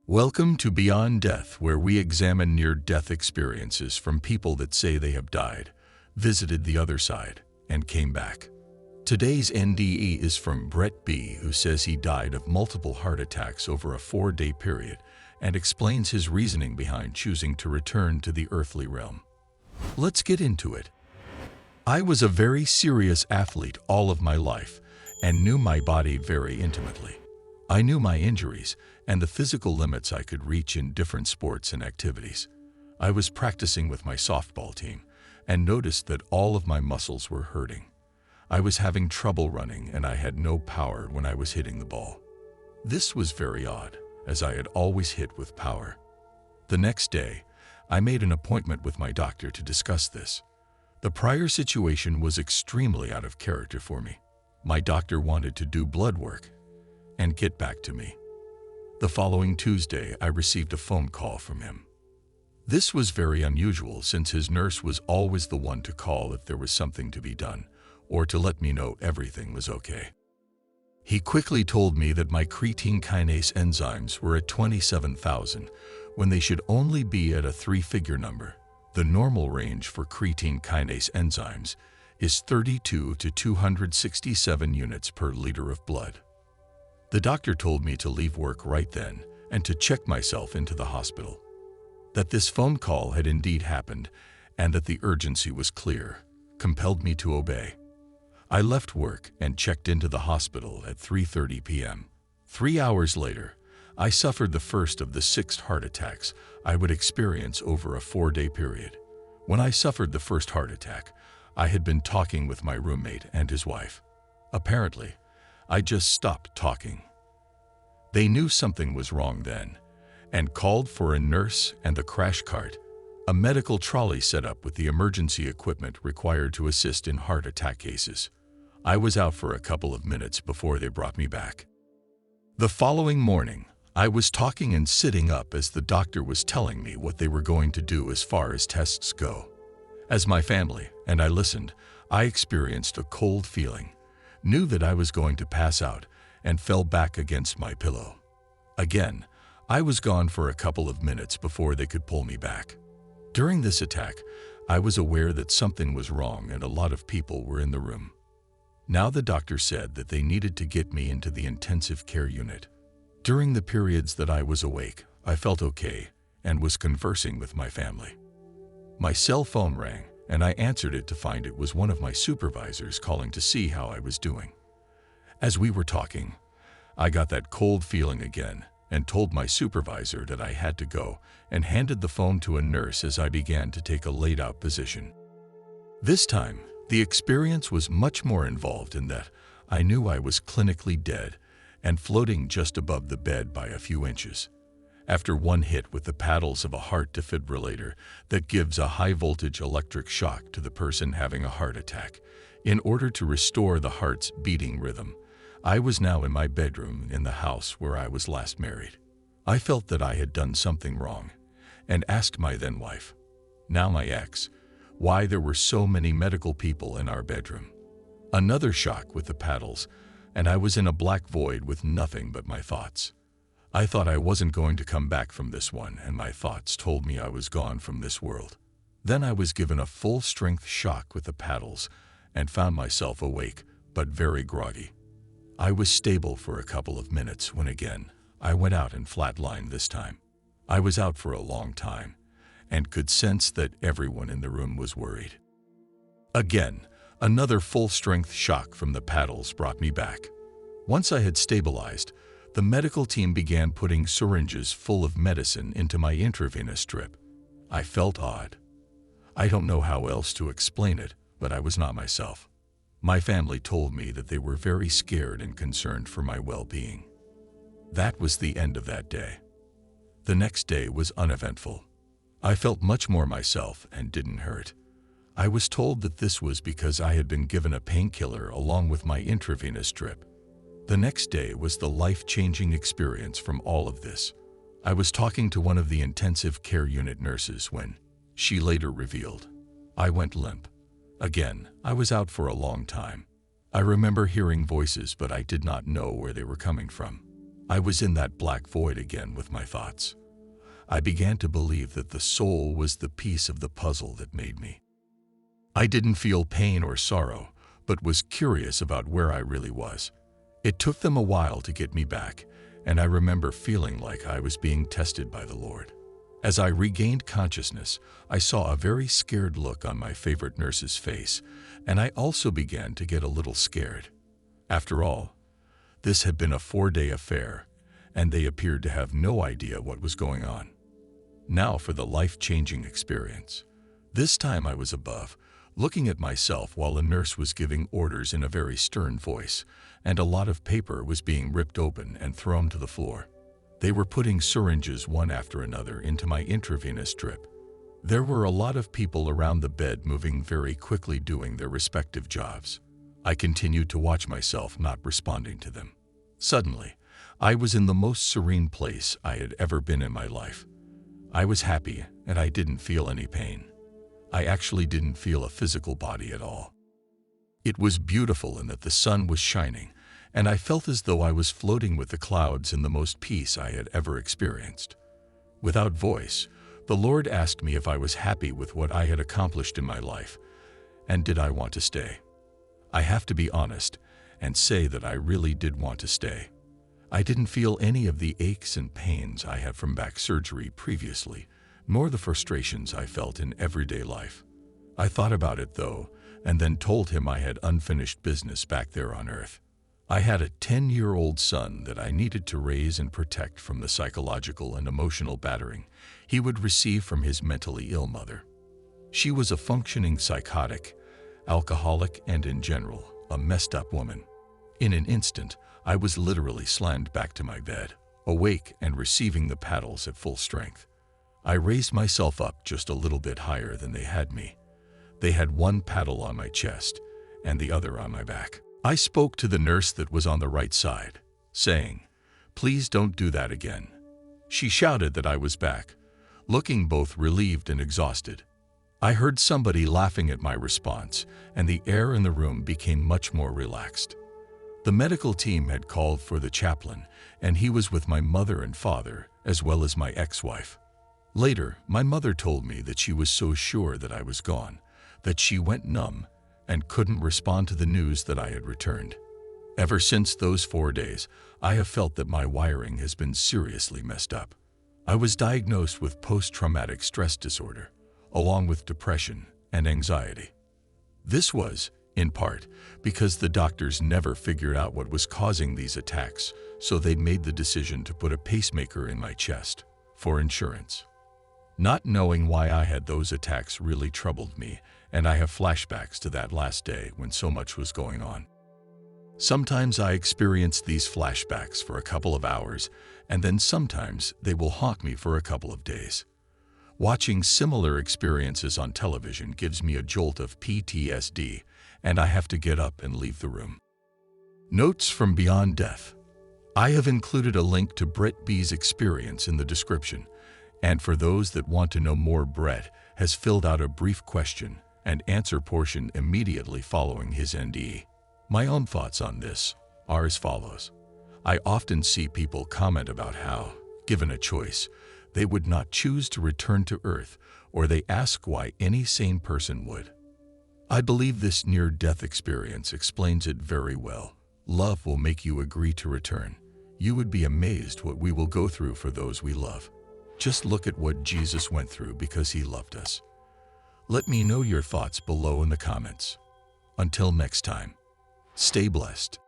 Welcome to Beyond Death, where we examine near-death experiences from people that say they have died, visited the other side, and came back. Today's NDE is from Bret B, who says he died of multiple heart attacks over a 4-day period and explains his reasoning behind choosing to return to the earthly realm. Let's get into it. I was a very serious athlete all of my life and knew my body very intimately. I knew my injuries and the physical limits I could reach in different sports and activities. I was practicing with my softball team and noticed that all of my muscles were hurting. I was having trouble running and I had no power when I was hitting the ball. This was very odd, as I had always hit with power. The next day, I made an appointment with my doctor to discuss this. The prior situation was extremely out of character for me. My doctor wanted to do blood work and get back to me. The following Tuesday, I received a phone call from him. This was very unusual since his nurse was always the one to call if there was something to be done or to let me know everything was okay. He quickly told me that my creatine kinase enzymes were at 27,000 when they should only be at a 3-figure number. The normal range for creatine kinase enzymes is 32 to 267 units per liter of blood. The doctor told me to leave work right then and to check myself into the hospital. That this phone call had indeed happened and that the urgency was clear compelled me to obey. I left work and checked into the hospital at 3:30 p.m. 3 hours later, I suffered the first of the 6 heart attacks I would experience over a 4-day period. When I suffered the first heart attack, I had been talking with my roommate and his wife. Apparently, I just stopped talking. They knew something was wrong then and called for a nurse and the crash cart, a medical trolley set up with the emergency equipment required to assist in heart attack cases. I was out for a couple of minutes before they brought me back. The following morning, I was talking and sitting up as the doctor was telling me what they were going to do as far as tests go. As my family and I listened, I experienced a cold feeling, knew that I was going to pass out, and fell back against my pillow. Again, I was gone for a couple of minutes before they could pull me back. During this attack, I was aware that something was wrong and a lot of people were in the room. Now the doctor said that they needed to get me into the intensive care unit. During the periods that I was awake, I felt okay and was conversing with my family. My cell phone rang and I answered it to find it was one of my supervisors calling to see how I was doing. As we were talking, I got that cold feeling again and told my supervisor that I had to go and handed the phone to a nurse as I began to take a laid-out position. This time, the experience was much more involved in that I knew I was clinically dead and floating just above the bed by a few inches. After one hit with the paddles of a heart defibrillator that gives a high-voltage electric shock to the person having a heart attack, in order to restore the heart's beating rhythm, I was now in my bedroom in the house where I was last married. I felt that I had done something wrong and asked my then-wife, now my ex, why there were so many medical people in our bedroom. Another shock with the paddles, and I was in a black void with nothing but my thoughts. I thought I wasn't going to come back from this one, and my thoughts told me I was gone from this world. Then I was given a full-strength shock with the paddles and found myself awake, but very groggy. I was stable for a couple of minutes when again, I went out and flatlined this time. I was out for a long time and could sense that everyone in the room was worried. Again, another full-strength shock from the paddles brought me back. Once I had stabilized, the medical team began putting syringes full of medicine into my intravenous strip. I felt odd. I don't know how else to explain it, but I was not myself. My family told me that they were very scared and concerned for my well-being. That was the end of that day. The next day was uneventful. I felt much more myself and didn't hurt. I was told that this was because I had been given a painkiller along with my intravenous drip. The next day was the life-changing experience from all of this. I was talking to one of the intensive care unit nurses when she later revealed I went limp. Again, I was out for a long time. I remember hearing voices, but I did not know where they were coming from. I was in that black void again with my thoughts. I began to believe that the soul was the piece of the puzzle that made me. I didn't feel pain or sorrow, but was curious about where I really was. It took them a while to get me back, and I remember feeling like I was being tested by the Lord. As I regained consciousness, I saw a very scared look on my favorite nurse's face, and I also began to get a little scared. After all, this had been a 4-day affair, and they appeared to have no idea what was going on. Now for the life-changing experience. This time I was above, looking at myself while a nurse was giving orders in a very stern voice, and a lot of paper was being ripped open and thrown to the floor. They were putting syringes one after another into my intravenous drip. There were a lot of people around the bed moving very quickly, doing their respective jobs. I continued to watch myself, not responding to them. Suddenly, I was in the most serene place I had ever been in my life. I was happy, and I didn't feel any pain. I actually didn't feel a physical body at all. It was beautiful in that the sun was shining, and I felt as though I was floating with the clouds in the most peace I had ever experienced. Without voice, the Lord asked me if I was happy with what I had accomplished in my life, and did I want to stay. I have to be honest and say that I really did want to stay. I didn't feel any of the aches and pains I had from back surgery previously, nor the frustrations I felt in everyday life. I thought about it, though, and then told him I had unfinished business back there on earth. I had a 10-year-old son that I needed to raise and protect from the psychological and emotional battering he would receive from his mentally ill mother. She was a functioning psychotic, alcoholic, and in general, a messed up woman. In an instant, I was literally slammed back to my bed, awake and receiving the paddles at full strength. I raised myself up just a little bit higher than they had me. They had one paddle on my chest and the other on my back. I spoke to the nurse that was on the right side, saying, "Please don't do that again." She shouted that I was back, looking both relieved and exhausted. I heard somebody laughing at my response, and the air in the room became much more relaxed. The medical team had called for the chaplain, and he was with my mother and father, as well as my ex-wife. Later, my mother told me that she was so sure that I was gone, that she went numb and couldn't respond to the news that I had returned. Ever since those 4 days, I have felt that my wiring has been seriously messed up. I was diagnosed with post-traumatic stress disorder, along with depression and anxiety. This was, in part, because the doctors never figured out what was causing these attacks, so they made the decision to put a pacemaker in my chest for insurance. Not knowing why I had those attacks really troubled me, and I have flashbacks to that last day when so much was going on. Sometimes I experience these flashbacks for a couple of hours, and then sometimes they will haunt me for a couple of days. Watching similar experiences on television gives me a jolt of PTSD, and I have to get up and leave the room. Notes from Beyond Death. I have included a link to Bret B's experience in the description, and for those that want to know more, Bret has filled out a brief question and answer portion immediately following his NDE. My own thoughts on this are as follows. I often see people comment about how, given a choice, they would not choose to return to Earth, or they ask why any sane person would. I believe this near-death experience explains it very well. Love will make you agree to return. You would be amazed what we will go through for those we love. Just look at what Jesus went through because he loved us. Let me know your thoughts below in the comments. Until next time, stay blessed.